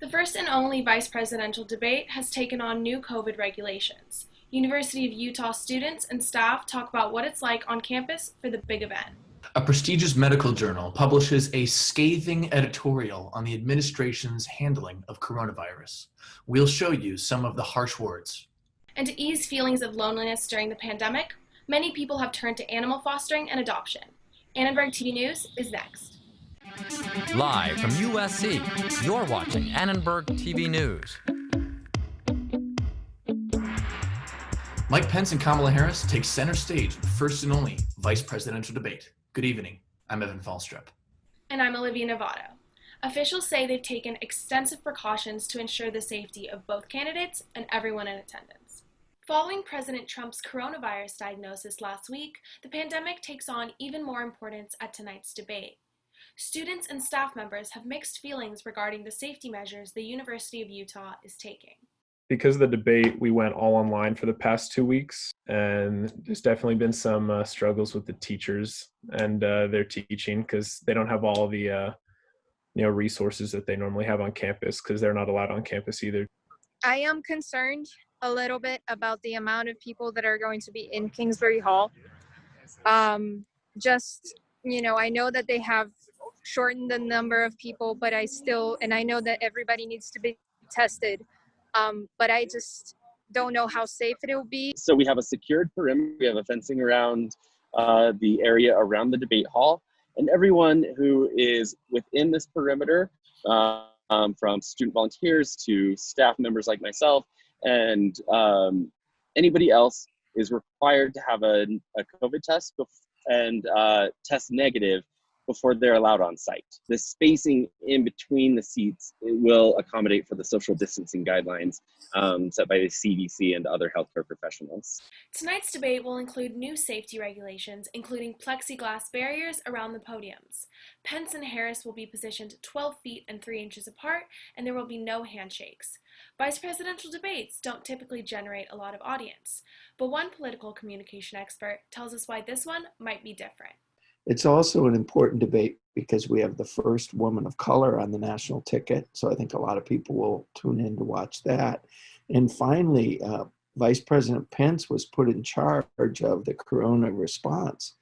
The first and only vice presidential debate has taken on new COVID regulations. University of Utah students and staff talk about what it's like on campus for the big event. A prestigious medical journal publishes a scathing editorial on the administration's handling of coronavirus. We'll show you some of the harsh words. And to ease feelings of loneliness during the pandemic, many people have turned to animal fostering and adoption. Annenberg TV News is next. Live from USC, you're watching Annenberg TV News. Mike Pence and Kamala Harris take center stage in the first and only vice presidential debate. Good evening. I'm Evan Falstrup. And I'm Olivia Novato. Officials say they've taken extensive precautions to ensure the safety of both candidates and everyone in attendance. Following President Trump's coronavirus diagnosis last week, the pandemic takes on even more importance at tonight's debate. Students and staff members have mixed feelings regarding the safety measures the University of Utah is taking. Because of the debate, we went all online for the past 2 weeks, and there's definitely been some struggles with the teachers and their teaching because they don't have all the resources that they normally have on campus because they're not allowed on campus either. I am concerned a little bit about the amount of people that are going to be in Kingsbury Hall. I know that they have shortened the number of people, but I know that everybody needs to be tested. But I just don't know how safe it will be. So we have a secured perimeter. We have a fencing around the area around the debate hall. And everyone who is within this perimeter, from student volunteers to staff members like myself, and anybody else is required to have a COVID test and test negative before they're allowed on site. The spacing in between the seats will accommodate for the social distancing guidelines set by the CDC and other healthcare professionals. Tonight's debate will include new safety regulations, including plexiglass barriers around the podiums. Pence and Harris will be positioned 12 feet and 3 inches apart, and there will be no handshakes. Vice presidential debates don't typically generate a lot of audience, but one political communication expert tells us why this one might be different. It's also an important debate because we have the first woman of color on the national ticket. So I think a lot of people will tune in to watch that. And finally, Vice President Pence was put in charge of the corona response.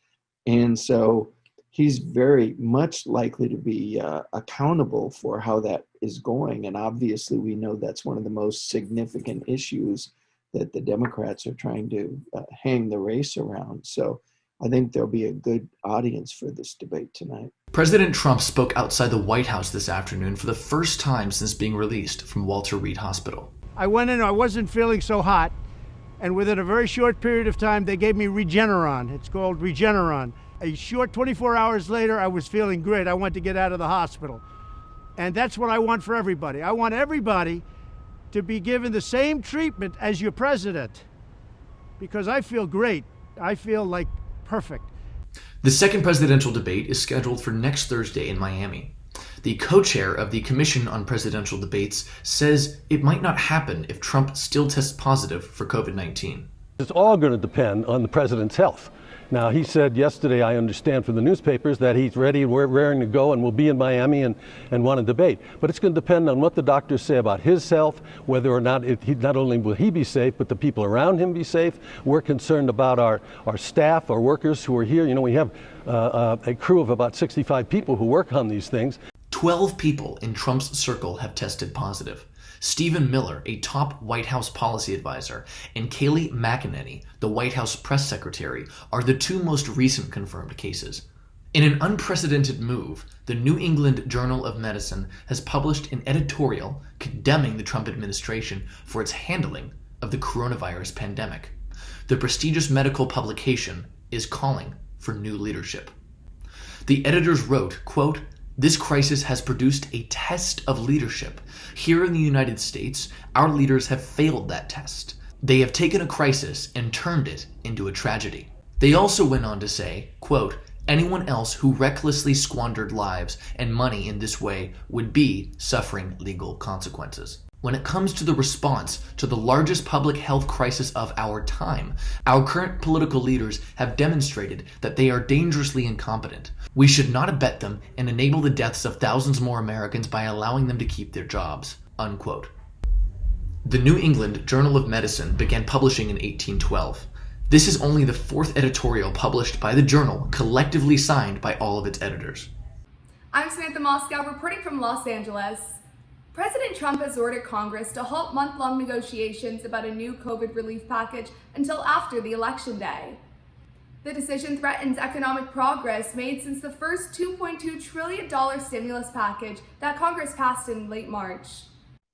And so he's very much likely to be accountable for how that is going. And obviously, we know that's one of the most significant issues that the Democrats are trying to hang the race around. So I think there'll be a good audience for this debate tonight. President Trump spoke outside the White House this afternoon for the first time since being released from Walter Reed Hospital. I went in, I wasn't feeling so hot, and within a very short period of time, they gave me Regeneron. It's called Regeneron. A short 24 hours later, I was feeling great. I wanted to get out of the hospital. And that's what I want for everybody. I want everybody to be given the same treatment as your president, because I feel great. I feel like perfect. The second presidential debate is scheduled for next Thursday in Miami. The co-chair of the Commission on Presidential Debates says it might not happen if Trump still tests positive for COVID-19. It's all going to depend on the president's health. Now, he said yesterday, I understand from the newspapers, that he's ready, raring to go, and will be in Miami and want to debate. But it's going to depend on what the doctors say about his health, whether or not not only will he be safe, but the people around him be safe. We're concerned about our staff, our workers who are here. You know, we have a crew of about 65 people who work on these things. 12 people in Trump's circle have tested positive. Stephen Miller, a top White House policy advisor, and Kayleigh McEnany, the White House press secretary, are the two most recent confirmed cases. In an unprecedented move, the New England Journal of Medicine has published an editorial condemning the Trump administration for its handling of the coronavirus pandemic. The prestigious medical publication is calling for new leadership. The editors wrote, quote, "This crisis has produced a test of leadership. Here in the United States, our leaders have failed that test. They have taken a crisis and turned it into a tragedy." They also went on to say, quote, "Anyone else who recklessly squandered lives and money in this way would be suffering legal consequences." When it comes to the response to the largest public health crisis of our time, our current political leaders have demonstrated that they are dangerously incompetent. We should not abet them and enable the deaths of thousands more Americans by allowing them to keep their jobs. unquote. The New England Journal of Medicine began publishing in 1812. This is only the fourth editorial published by the journal, collectively signed by all of its editors. I'm Samantha Moscow, reporting from Los Angeles. President Trump has ordered Congress to halt month-long negotiations about a new COVID relief package until after the election day. The decision threatens economic progress made since the first $2.2 trillion stimulus package that Congress passed in late March.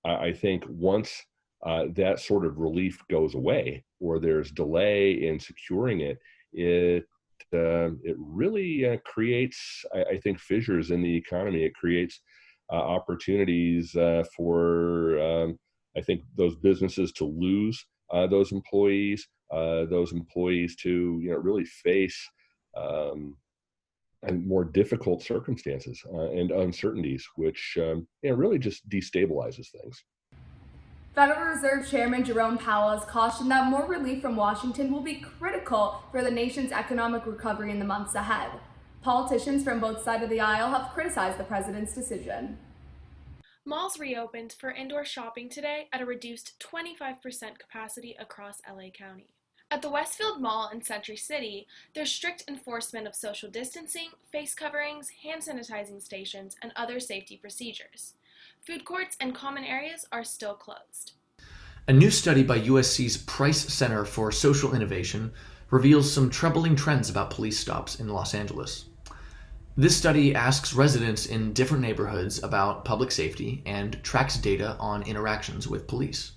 I think once that sort of relief goes away, or there's delay in securing it, it really creates, I think, fissures in the economy. It creates opportunities for, I think, those businesses to lose those employees to, really face and more difficult circumstances and uncertainties, which really just destabilizes things. Federal Reserve Chairman Jerome Powell has cautioned that more relief from Washington will be critical for the nation's economic recovery in the months ahead. Politicians from both sides of the aisle have criticized the president's decision. Malls reopened for indoor shopping today at a reduced 25% capacity across LA County. At the Westfield Mall in Century City, there's strict enforcement of social distancing, face coverings, hand sanitizing stations, and other safety procedures. Food courts and common areas are still closed. A new study by USC's Price Center for Social Innovation reveals some troubling trends about police stops in Los Angeles. This study asks residents in different neighborhoods about public safety and tracks data on interactions with police.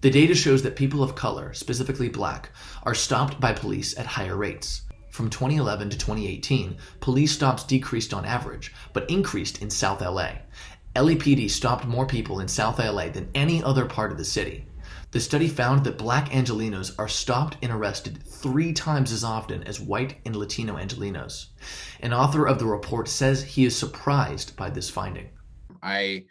The data shows that people of color, specifically black, are stopped by police at higher rates. From 2011 to 2018, police stops decreased on average, but increased in South LA. LAPD stopped more people in South LA than any other part of the city. The study found that black Angelenos are stopped and arrested 3 times as often as white and Latino Angelenos. An author of the report says he is surprised by this finding. I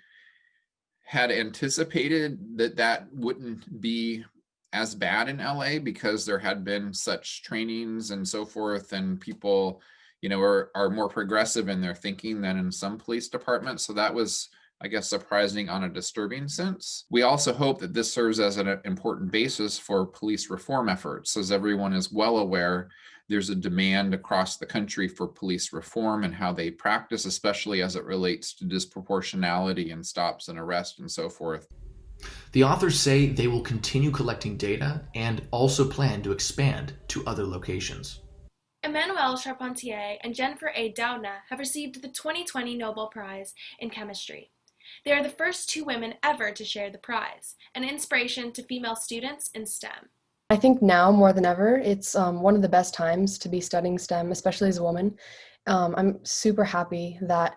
had anticipated that wouldn't be as bad in LA because there had been such trainings and so forth, and people are more progressive in their thinking than in some police departments. So that was, I guess, surprising on a disturbing sense. We also hope that this serves as an important basis for police reform efforts. As everyone is well aware, there's a demand across the country for police reform and how they practice, especially as it relates to disproportionality and stops and arrests and so forth. The authors say they will continue collecting data and also plan to expand to other locations. Emmanuelle Charpentier and Jennifer A. Doudna have received the 2020 Nobel Prize in Chemistry. They are the first 2 women ever to share the prize, an inspiration to female students in STEM. I think now more than ever, it's one of the best times to be studying STEM, especially as a woman. I'm super happy that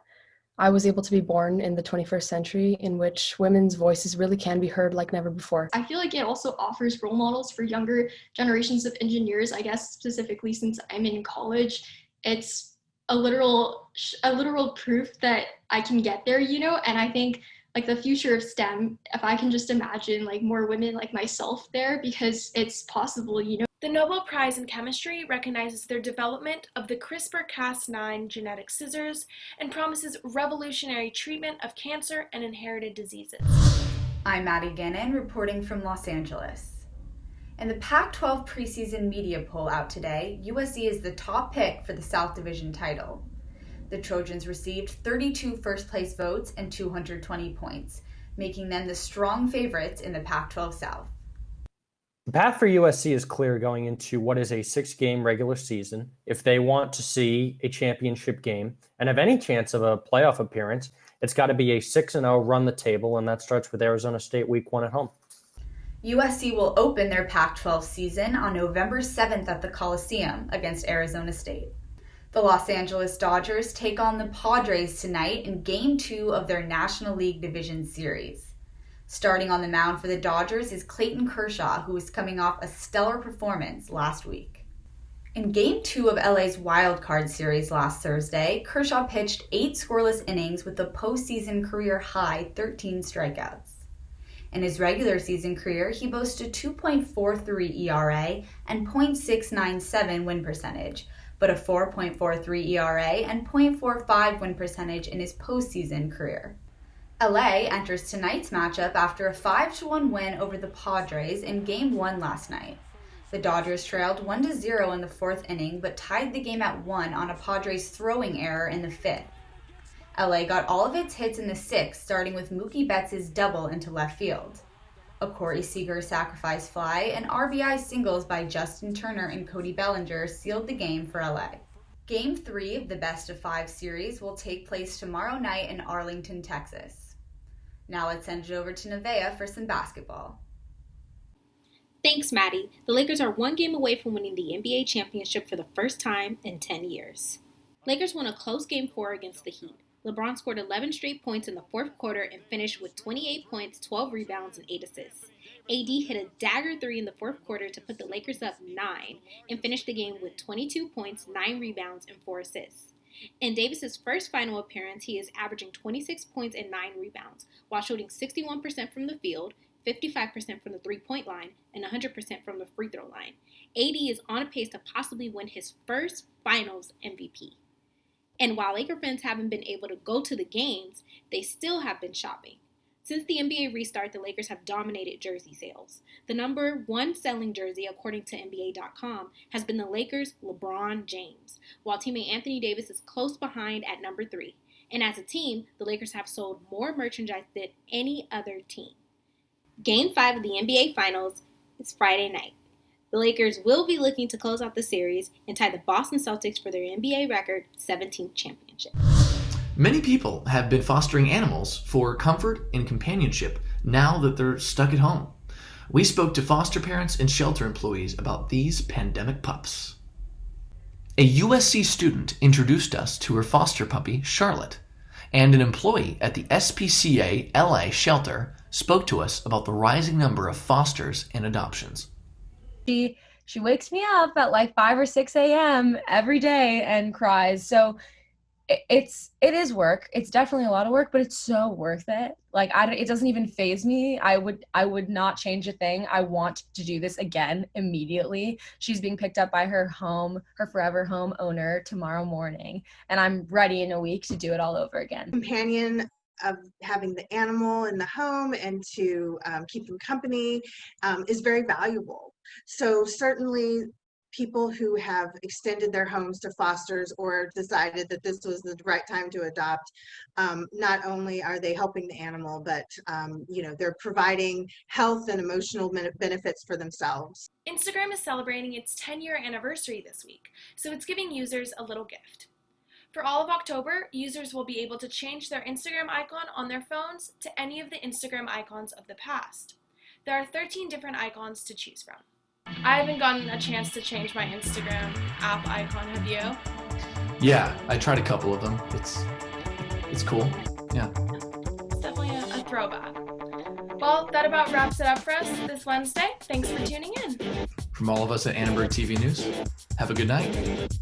I was able to be born in the 21st century in which women's voices really can be heard like never before. I feel like it also offers role models for younger generations of engineers, I guess specifically since I'm in college. It's a literal proof that I can get there, and I think like the future of STEM, if I can just imagine like more women like myself there, because it's possible, The Nobel Prize in Chemistry recognizes their development of the CRISPR-Cas9 genetic scissors and promises revolutionary treatment of cancer and inherited diseases. I'm Maddie Gannon, reporting from Los Angeles. In the Pac-12 preseason media poll out today, USC is the top pick for the South Division title. The Trojans received 32 first-place votes and 220 points, making them the strong favorites in the Pac-12 South. The path for USC is clear going into what is a 6-game regular season. If they want to see a championship game and have any chance of a playoff appearance, it's got to be a 6-0 run the table, and that starts with Arizona State week 1 at home. USC will open their Pac-12 season on November 7th at the Coliseum against Arizona State. The Los Angeles Dodgers take on the Padres tonight in Game 2 of their National League Division Series. Starting on the mound for the Dodgers is Clayton Kershaw, who is coming off a stellar performance last week. In Game 2 of LA's Wild Card Series last Thursday, Kershaw pitched 8 scoreless innings with a postseason career-high 13 strikeouts. In his regular season career, he boasted 2.43 ERA and .697 win percentage, but a 4.43 ERA and .45 win percentage in his postseason career. LA enters tonight's matchup after a 5-1 win over the Padres in Game 1 last night. The Dodgers trailed 1-0 in the 4th inning, but tied the game at 1 on a Padres throwing error in the 5th. LA got all of its hits in the 6th, starting with Mookie Betts' double into left field. A Corey Seager sacrifice fly and RBI singles by Justin Turner and Cody Bellinger sealed the game for LA. Game 3 of the best-of-5 series will take place tomorrow night in Arlington, Texas. Now let's send it over to Nevaeh for some basketball. Thanks, Maddie. The Lakers are one game away from winning the NBA championship for the first time in 10 years. Lakers won a close Game 4 against the Heat. LeBron scored 11 straight points in the 4th quarter and finished with 28 points, 12 rebounds, and 8 assists. AD hit a dagger 3 in the 4th quarter to put the Lakers up 9 and finished the game with 22 points, 9 rebounds, and 4 assists. In Davis's first final appearance, he is averaging 26 points and 9 rebounds, while shooting 61% from the field, 55% from the three-point line, and 100% from the free throw line. AD is on a pace to possibly win his first Finals MVP. And while Laker fans haven't been able to go to the games, they still have been shopping. Since the NBA restart, the Lakers have dominated jersey sales. The number 1 selling jersey, according to NBA.com, has been the Lakers' LeBron James, while teammate Anthony Davis is close behind at number 3. And as a team, the Lakers have sold more merchandise than any other team. Game 5 of the NBA Finals is Friday night. The Lakers will be looking to close out the series and tie the Boston Celtics for their NBA record 17th championship. Many people have been fostering animals for comfort and companionship now that they're stuck at home. We spoke to foster parents and shelter employees about these pandemic pups. A USC student introduced us to her foster puppy, Charlotte, and an employee at the SPCA LA shelter spoke to us about the rising number of fosters and adoptions. She wakes me up at like 5 or 6 a.m. every day and cries. So it is work. It's definitely a lot of work, but it's so worth it. Like it doesn't even faze me. I would not change a thing. I want to do this again immediately. She's being picked up by her forever home owner tomorrow morning, and I'm ready in a week to do it all over again. Companion of having the animal in the home and to keep them company is very valuable. So certainly people who have extended their homes to fosters or decided that this was the right time to adopt, not only are they helping the animal, but they're providing health and emotional benefits for themselves. Instagram is celebrating its 10-year anniversary this week, so it's giving users a little gift. For all of October, users will be able to change their Instagram icon on their phones to any of the Instagram icons of the past. There are 13 different icons to choose from. I haven't gotten a chance to change my Instagram app icon, have you? Yeah, I tried a couple of them. It's cool. Yeah. It's definitely a throwback. Well, that about wraps it up for us this Wednesday. Thanks for tuning in. From all of us at Annenberg TV News, have a good night.